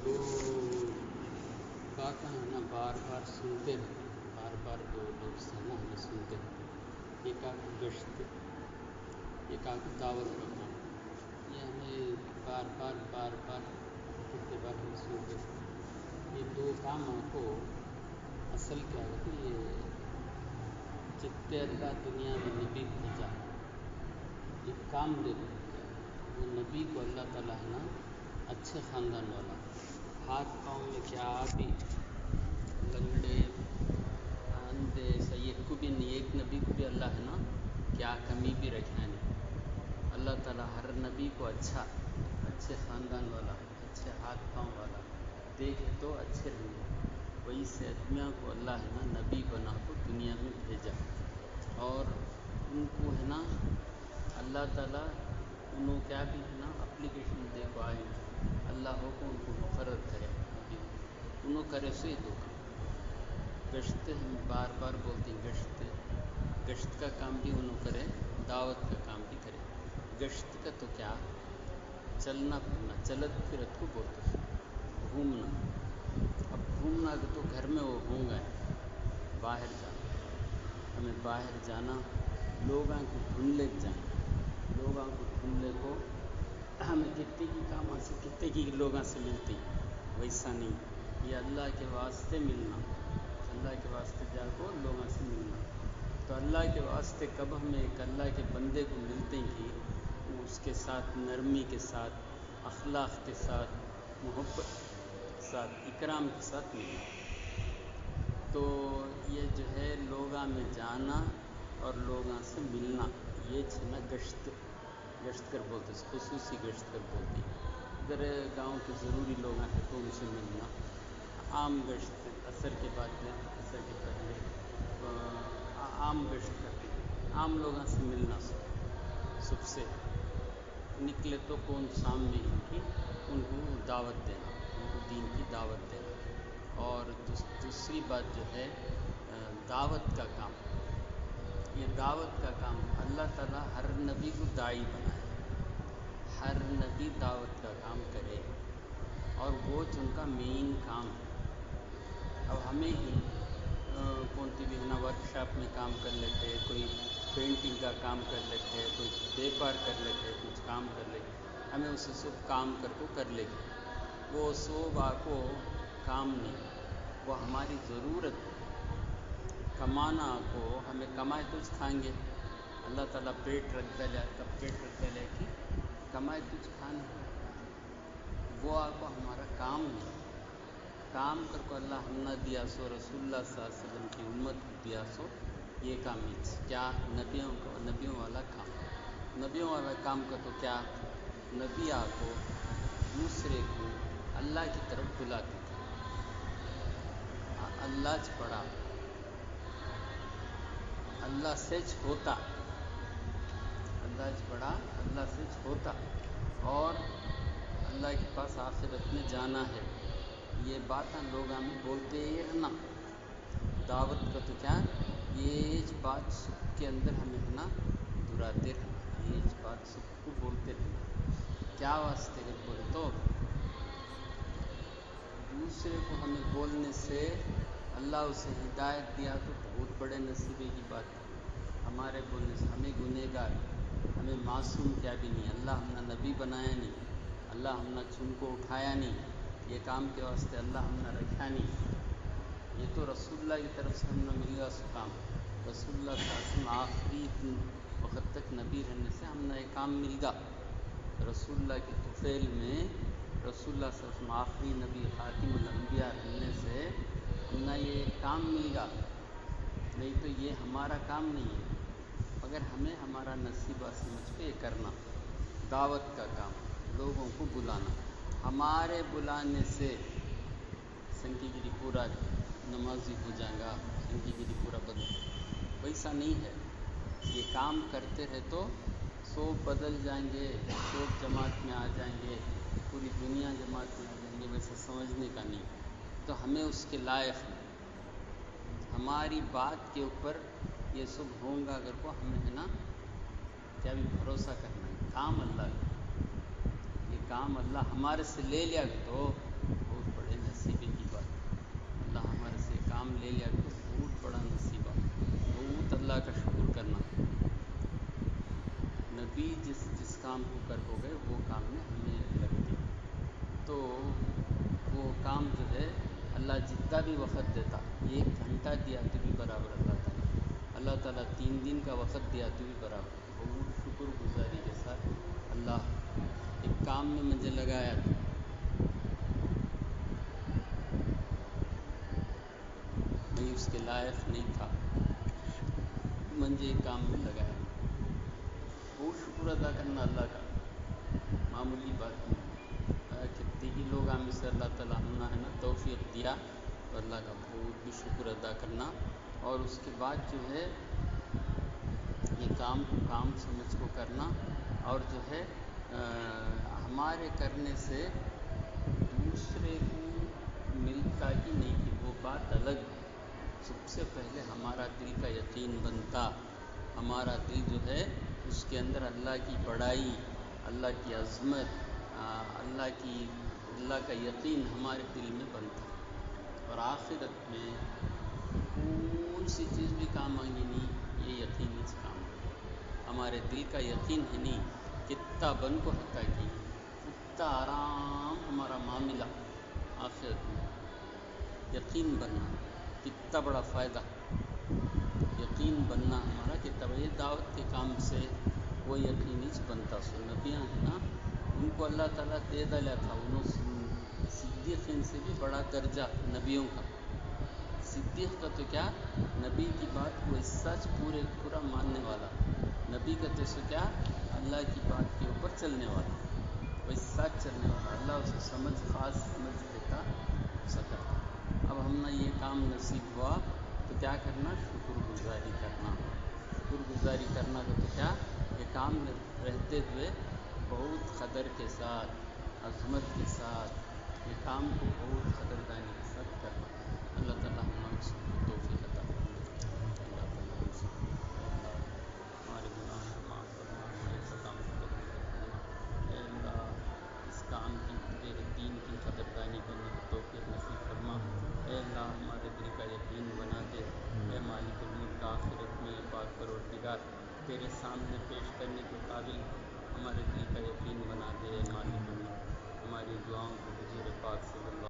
تو کہا نا بار بار سنتے رہتے ہیں، بار بار جو لفظ ہے نا ہمیں سنتے رہتے ہیں. یہ کہا کہ گشت، یہ کہا کہ دعوت کا کام، یہ ہمیں بار بار کتنے بار ہم سنتے ہیں. یہ دو کاموں کو اصل کیا ہے کہ یہ جتنے اللہ دنیا میں نبی بھیجا ایک کام دے دیتا ہے. وہ نبی کو اللہ تعالیٰ ہے نا اچھے خاندان والا، ہاتھ پاؤں میں کیا بھی لنگڑے اندھے سید کو بھی نہیں، ایک نبی کو بھی اللہ ہے نا کیا کمی بھی رکھا نہیں. اللہ تعالیٰ ہر نبی کو اچھے خاندان والا، اچھے ہاتھ پاؤں والا دیکھے تو اچھے رہیں گے. وہی سے آدمیوں کو اللہ ہے نا نبی بنا کو دنیا میں بھیجا، اور ان کو ہے نا اللہ تعالیٰ انہوں کیا بھی ہے نا اپلیکیشن دے کو آئے اللہ ہو کو ان کو مقرر کرے نبی، انہوں کرے سے دو کام. گشت ہم بار بار بولتے ہیں، گشت کا کام بھی انہوں کرے، دعوت کا کام بھی کرے. گشت کا تو کیا چلنا پھرنا، چلت پھرت کو بولتے ہیں، گھومنا. اب گھومنا تو گھر میں وہ ہوں گا، باہر جانا، ہمیں باہر جانا، لوگوں کو ڈھونڈنے جانا، لوگوں کو ڈھونڈنے کو ہمیں کتنے کی کام سے کتنے کی لوگوں سے ملتی، ویسا نہیں. یہ اللہ کے واسطے ملنا، اللہ کے واسطے جا کو لوگوں سے ملنا. تو اللہ کے واسطے کب ہمیں ایک اللہ کے بندے کو ملتے ہیں کہ وہ اس کے ساتھ نرمی کے ساتھ، اخلاق کے ساتھ، محبت کے ساتھ، اکرام کے ساتھ ملنا. تو یہ جو ہے لوگوں میں جانا اور لوگوں سے ملنا، یہ نا گشت کر بولتے ہیں، خصوصی گشت کر بولتے ہیں. اگر گاؤں کے ضروری لوگ ہیں تو ان سے ملنا. عام گشت عصر کے بعد، عصر کے پہلے عام گشت کرتے ہیں، عام لوگوں سے ملنا. صبح سے نکلے تو کون سامنے ان کو دعوت دینا، ان کو دین کی دعوت دینا. اور دوسری بات جو ہے دعوت کا کام، یہ دعوت کا کام اللہ تعالیٰ ہر نبی کو داعی بنائے، ہر نبی دعوت کا کام کرے، اور وہ ان کا مین کام. اب ہمیں ہی کونتی بھی نا ورکشاپ میں کام کر لیتے، کوئی پینٹنگ کا کام کر لیتے، کوئی بیپار کر لیتے، کچھ کام کر لیتے، ہمیں اسے سب کام کر لیتے. وہ سب کو کام نہیں، وہ ہماری ضرورت کمانا کو ہمیں کمائے تجھ کھائیں گے. اللہ تعالیٰ پیٹ رکھ دے، کب پیٹ رکھ دے کہ کمائے تجھ کھانا، وہ کو ہمارا کام نہیں. کام کر کو اللہ ہم نہ دیا سو، رسول اللہ صلی اللہ علیہ وسلم کی امت کو دیا سو یہ کام ہے. کیا نبیوں والا کام، نبیوں والا کام کا تو کیا نبی کو دوسرے کو اللہ کی طرف بلاتے تھے. اللہ سے پڑھا، اللہ سے ہوتا، اللہ سے پڑھا، اللہ سے ہوتا، اور اللہ کے پاس آخرت میں جانا ہے. یہ باتیں لوگوں میں بولتے ہی رہنا. دعوت کا تو کیا یہ بات سب کے اندر ہمیں ہے نا دہراتے رہنا، یہ بات سب کو بولتے رہنا. کیا واسطے اگر بولے تو دوسرے کو ہمیں بولنے سے اللہ اسے ہدایت دیا تو بہت بڑے نصیبے کی بات ہے. ہمارے بولنے سے ہمیں گنہگار، ہمیں معصوم کیا بھی نہیں، اللہ ہم نے نبی بنایا نہیں، اللہ ہم نے چن کو اٹھایا نہیں، یہ کام کے واسطے اللہ ہم نے رکھا نہیں. یہ تو رسول اللہ کی طرف سے ہم نے مل گا سو کام. رسول اللہ صلی اللہ علیہ وسلم آخری وقت تک نبی رہنے سے ہم نے یہ کام مل گا. رسول اللہ کے طفیل میں رسول اللہ صلی اللہ علیہ وسلم آخری نبی خاتم الانبیاء رہنے سے ہم نے یہ کام مل گا. نہیں تو یہ ہمارا کام نہیں ہے، مگر ہمیں ہمارا نصیبہ سمجھ کے یہ کرنا. دعوت کا کام، لوگوں کو بلانا. ہمارے بلانے سے سنکی گری پورا نمازی ہو جائے گا، سنکی گری پورا بدل، ویسا نہیں ہے. یہ کام کرتے رہے تو سب بدل جائیں گے، سب جماعت میں آ جائیں گے، پوری دنیا جماعت میں آ جائیں گے، ویسا سمجھنے کا نہیں. تو ہمیں اس کے لائق نہیں، ہماری بات کے اوپر یہ سب ہوں گا اگر کو ہمیں ہے نا کیا بھی بھروسہ کرنا ہے. کام اللہ کا، یہ کام اللہ ہمارے سے لے لیا تو بہت کام لے لیا تو بہت بڑا نصیبہ، بہت اللہ کا شکر کرنا۔ نبی جس کام کو کر ہو گئے وہ کام میں ہمیں لگ دی، تو وہ کام جو ہے اللہ جتنا بھی وقت دیتا، 1 گھنٹہ دیا تو بھی برابر اللہ تعالیٰ 3 دن کا وقت دیا تو بھی برابر۔ بہت شکر گزاری کے ساتھ اللہ ایک کام میں مجھے لگایا تھا، میں اس کے لائق نہیں تھا، مجھے ایک کام میں لگایا، بہت شکر ادا کرنا اللہ کا، معمولی بات نہیں۔ کتنے ہی لوگ ہم سے اللہ تعالیٰ ہے نا توفیق دیا، تو اللہ کا بہت بھی شکر ادا کرنا، اور اس کے بعد جو ہے یہ کام کو کام سمجھ کو کرنا، اور جو ہے ہمارے کرنے سے دوسرے کو ملتا ہی نہیں کہ وہ بات الگ ہے۔ سب سے پہلے ہمارا دل کا یقین بنتا، ہمارا دل جو ہے اس کے اندر اللہ کی بڑائی، اللہ کی عظمت، اللہ کا یقین ہمارے دل میں بنتا، اور آخرت میں کون سی چیز بھی کام آئیں گی نہیں، یہ یقین اس کام آئے۔ ہمارے دل کا یقین ہے نہیں، کتنا بن کو حتا کی اتنا آرام ہمارا معاملہ آخرت میں، یقین بننا کتنا بڑا فائدہ، یقین بننا ہمارا کتنا بڑا، یہ دعوت کے کام سے وہ یقین ہی بنتا۔ سو نبیاں ہیں نا، ان کو اللہ تعالیٰ دے ڈالا تھا، انہوں صدیقین سے بھی بڑا درجہ نبیوں کا۔ صدیق کا تو کیا، نبی کی بات کو سچ پورا ماننے والا، نبی کا تو سو کیا، اللہ کی بات کے اوپر چلنے والا، وہ سچ چلنے والا، اللہ اسے خاص سمجھ دیتا سکتا۔ اب ہم نے یہ کام نصیب ہوا تو کیا کرنا، شکر گزاری کرنا، شکر گزاری کرنا کا تو کیا، یہ کام میں رہتے ہوئے بہت قدر کے ساتھ، عظمت کے ساتھ، یہ کام کو بہت قدردانی کے ساتھ کرنا۔ اللہ تعالیٰ ہمارے سب کو توفیق عطا فرمائے، اللہ تعالیٰ ہم سب کو اللہ ہمارے گناہوں کو معاف فرما، ہمارے خطاؤں کو قبول فرما۔ اے اللہ اس کام کی، تیرے دین کی قدردانی کرنے کی توفیق نصیب فرما۔ اے اللہ ہمارے دل کا یقین بنا دے، اے مالک الملک، آخرت میں پاک پروردگار تیرے سامنے پیش کرنے کے قابل ہمارے دل کا یقین بنا دے، اے مالک الملک۔ ہماری دعاؤں کو حضور پاک صلی اللہ